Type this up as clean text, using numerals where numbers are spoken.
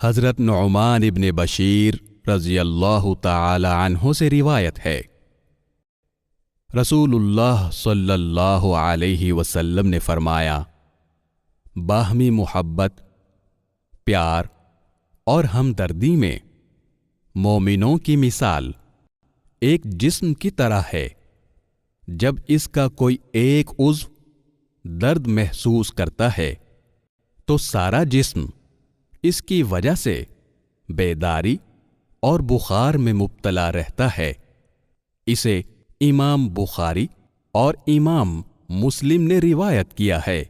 حضرت نعمان ابن بشیر رضی اللہ تعالی عنہ سے روایت ہے، رسول اللہ صلی اللہ علیہ وسلم نے فرمایا، باہمی محبت، پیار اور ہمدردی میں مومنوں کی مثال ایک جسم کی طرح ہے، جب اس کا کوئی ایک عضو درد محسوس کرتا ہے تو سارا جسم اس کی وجہ سے بیداری اور بخار میں مبتلا رہتا ہے۔ اسے امام بخاری اور امام مسلم نے روایت کیا ہے۔